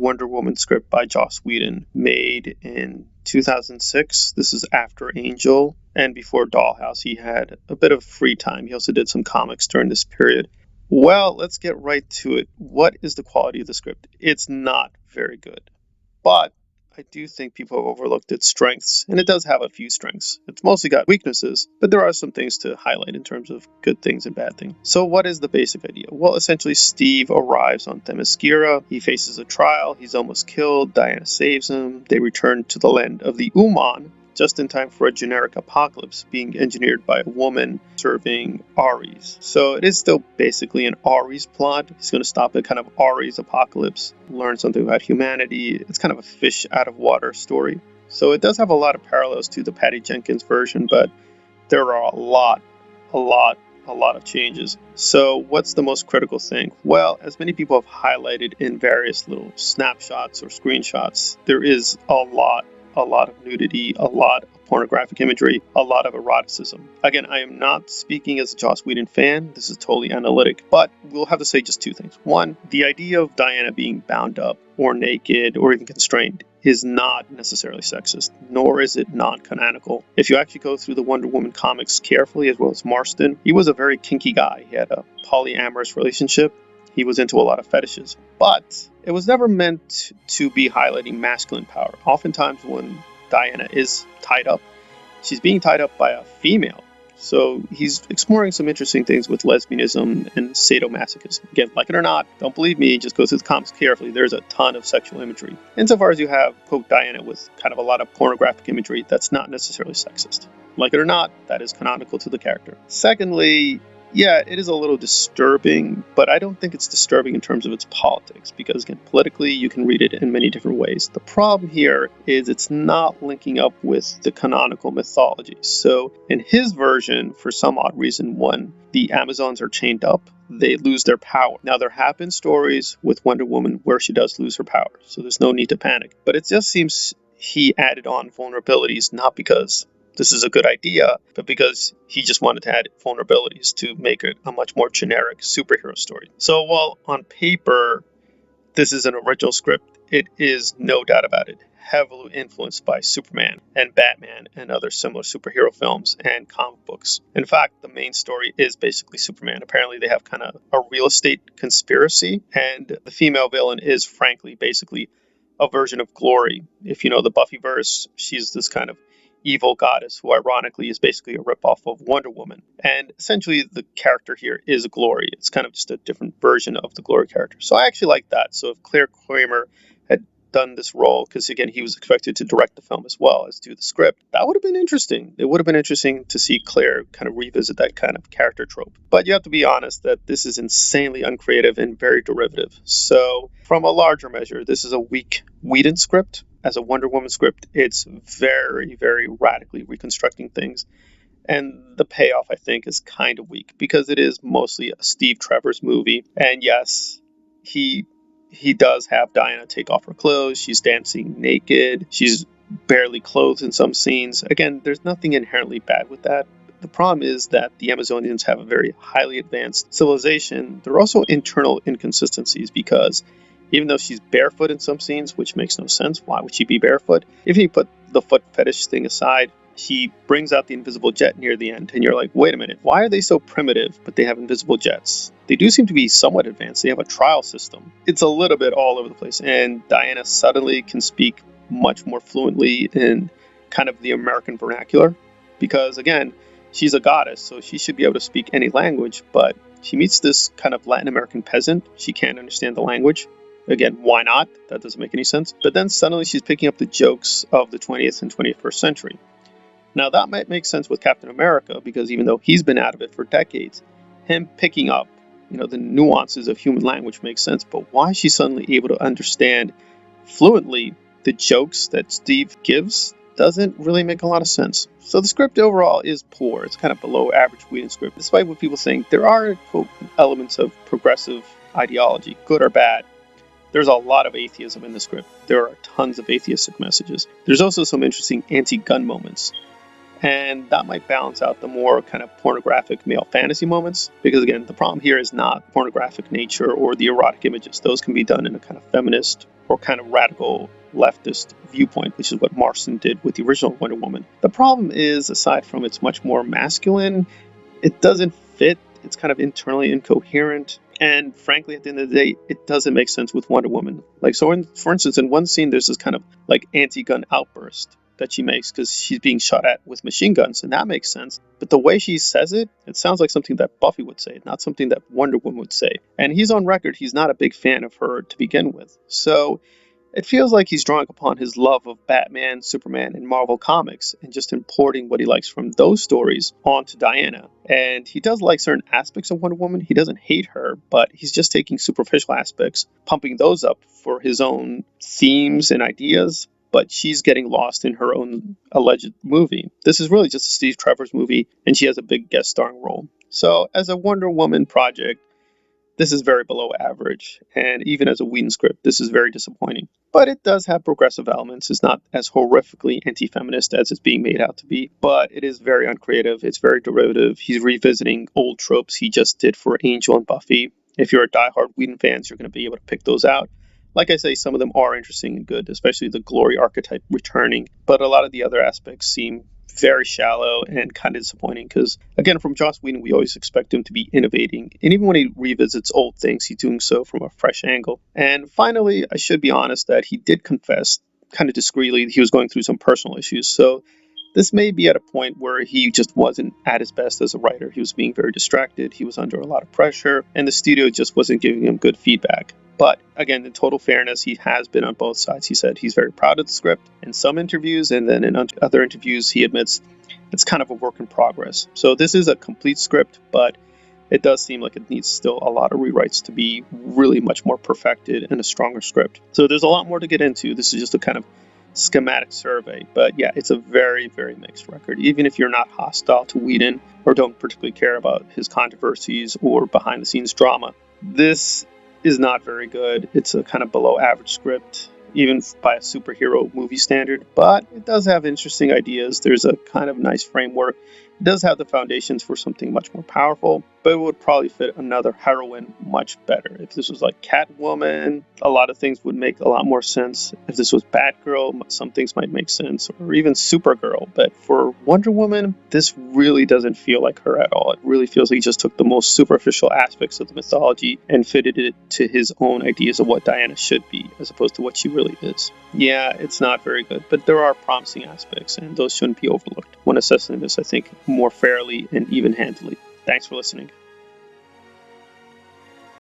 Wonder Woman script by Joss Whedon, made in 2006. This is after Angel and before Dollhouse. He had a bit of free time. He also did some comics during this period. Well, let's get right to it. What is the quality of the script? It's not very good, but I do think people have overlooked its strengths, and it does have a few strengths. It's mostly got weaknesses, but there are some things to highlight in terms of good things and bad things. So what is the basic idea? Well, essentially, Steve arrives on Themyscira. He faces a trial. He's almost killed. Diana saves him. They return to the land of the Uman, just in time for a generic apocalypse being engineered by a woman serving Ares. So it is still basically an Ares plot. He's going to stop a kind of Ares apocalypse, learn something about humanity. It's kind of a fish out of water story. So it does have a lot of parallels to the Patty Jenkins version, but there are a lot of changes. So what's the most critical thing? Well, as many people have highlighted in various little snapshots or screenshots, there is a lot of nudity, a lot of pornographic imagery, a lot of eroticism. Again, I am not speaking as a Joss Whedon fan. This is totally analytic, but we'll have to say just two things. One, the idea of Diana being bound up or naked or even constrained is not necessarily sexist, nor is it non-canonical. If you actually go through the Wonder Woman comics carefully, as well as Marston, he was a very kinky guy. He had a polyamorous relationship. He was into a lot of fetishes, but it was never meant to be highlighting masculine power. Oftentimes when Diana is tied up, she's being tied up by a female. So he's exploring some interesting things with lesbianism and sadomasochism. Again, like it or not, don't believe me, just go through the comics carefully. There's a ton of sexual imagery. Insofar as you have quote Diana with kind of a lot of pornographic imagery, that's not necessarily sexist. Like it or not, that is canonical to the character. Secondly, yeah, it is a little disturbing, but I don't think it's disturbing in terms of its politics, because again, politically, you can read it in many different ways. The problem here is it's not linking up with the canonical mythology. So in his version, for some odd reason, when the Amazons are chained up, they lose their power. Now, there have been stories with Wonder Woman where she does lose her power, so there's no need to panic. But it just seems he added on vulnerabilities, not because this is a good idea, but because he just wanted to add vulnerabilities to make it a much more generic superhero story. So while on paper, this is an original script, it is no doubt about it heavily influenced by Superman and Batman and other similar superhero films and comic books. In fact, the main story is basically Superman. Apparently they have kind of a real estate conspiracy, and the female villain is frankly basically a version of Glory. If you know the Buffyverse, she's this kind of evil goddess who ironically is basically a ripoff of Wonder Woman. And essentially the character here is Glory. It's kind of just a different version of the Glory character. So I actually like that. So if Claire Kramer had done this role, because again, he was expected to direct the film as well as do the script, that would have been interesting. It would have been interesting to see Claire kind of revisit that kind of character trope. But you have to be honest that this is insanely uncreative and very derivative. So from a larger measure, this is a weak Whedon script. As a Wonder Woman script, it's very, very radically reconstructing things. And the payoff, I think, is kind of weak because it is mostly a Steve Trevor's movie. And yes, he does have Diana take off her clothes. She's dancing naked. She's barely clothed in some scenes. Again, there's nothing inherently bad with that. The problem is that the Amazonians have a very highly advanced civilization. There are also internal inconsistencies because even though she's barefoot in some scenes, which makes no sense, why would she be barefoot? If you put the foot fetish thing aside, she brings out the invisible jet near the end, and you're like, wait a minute, why are they so primitive, but they have invisible jets? They do seem to be somewhat advanced. They have a trial system. It's a little bit all over the place, and Diana suddenly can speak much more fluently in kind of the American vernacular, because again, she's a goddess, so she should be able to speak any language, but she meets this kind of Latin American peasant. She can't understand the language. Again, why not? That doesn't make any sense. But then suddenly she's picking up the jokes of the 20th and 21st century. Now that might make sense with Captain America, because even though he's been out of it for decades, him picking up, the nuances of human language makes sense. But why is she suddenly able to understand fluently the jokes that Steve gives doesn't really make a lot of sense. So the script overall is poor. It's kind of below average Whedon script, despite what people saying there are, quote, elements of progressive ideology, good or bad. There's a lot of atheism in the script. There are tons of atheistic messages. There's also some interesting anti-gun moments. And that might balance out the more kind of pornographic male fantasy moments. Because again, the problem here is not pornographic nature or the erotic images. Those can be done in a kind of feminist or kind of radical leftist viewpoint, which is what Marston did with the original Wonder Woman. The problem is, aside from it's much more masculine, it doesn't fit. It's kind of internally incoherent. And frankly, at the end of the day, it doesn't make sense with Wonder Woman. Like, so for instance, in one scene, there's this kind of like anti-gun outburst that she makes because she's being shot at with machine guns, and that makes sense. But the way she says it, it sounds like something that Buffy would say, not something that Wonder Woman would say. And he's on record, he's not a big fan of her to begin with. So it feels like he's drawing upon his love of Batman, Superman, and Marvel Comics and just importing what he likes from those stories onto Diana. And he does like certain aspects of Wonder Woman. He doesn't hate her, but he's just taking superficial aspects, pumping those up for his own themes and ideas. But she's getting lost in her own alleged movie. This is really just a Steve Trevor's movie, and she has a big guest starring role. So, as a Wonder Woman project, this is very below average, and even as a Whedon script, this is very disappointing. But it does have progressive elements. It's not as horrifically anti-feminist as it's being made out to be, but it is very uncreative. It's very derivative. He's revisiting old tropes he just did for Angel and Buffy. If you're a diehard Whedon fans, you're going to be able to pick those out. Like I say, some of them are interesting and good, especially the glory archetype returning, but a lot of the other aspects seem very shallow and kind of disappointing because, again, from Joss Whedon, we always expect him to be innovating. And even when he revisits old things, he's doing so from a fresh angle. And finally, I should be honest that he did confess kind of discreetly he was going through some personal issues. So this may be at a point where he just wasn't at his best as a writer. He was being very distracted. He was under a lot of pressure, and the studio just wasn't giving him good feedback. But again, in total fairness, he has been on both sides. He said he's very proud of the script in some interviews, and then in other interviews, he admits it's kind of a work in progress. So this is a complete script, but it does seem like it needs still a lot of rewrites to be really much more perfected and a stronger script. So there's a lot more to get into. This is just a kind of schematic survey, but yeah, it's a very, very mixed record. Even if you're not hostile to Whedon or don't particularly care about his controversies or behind the scenes drama, this is not very good. It's a kind of below average script, even by a superhero movie standard, but it does have interesting ideas. There's a kind of nice framework. It does have the foundations for something much more powerful, but it would probably fit another heroine much better. If this was like Catwoman, a lot of things would make a lot more sense. If this was Batgirl, some things might make sense, or even Supergirl. But for Wonder Woman, this really doesn't feel like her at all. It really feels like he just took the most superficial aspects of the mythology and fitted it to his own ideas of what Diana should be, as opposed to what she really is. Yeah, it's not very good, but there are promising aspects, and those shouldn't be overlooked when assessing this, I think, more fairly and even-handedly. Thanks for listening.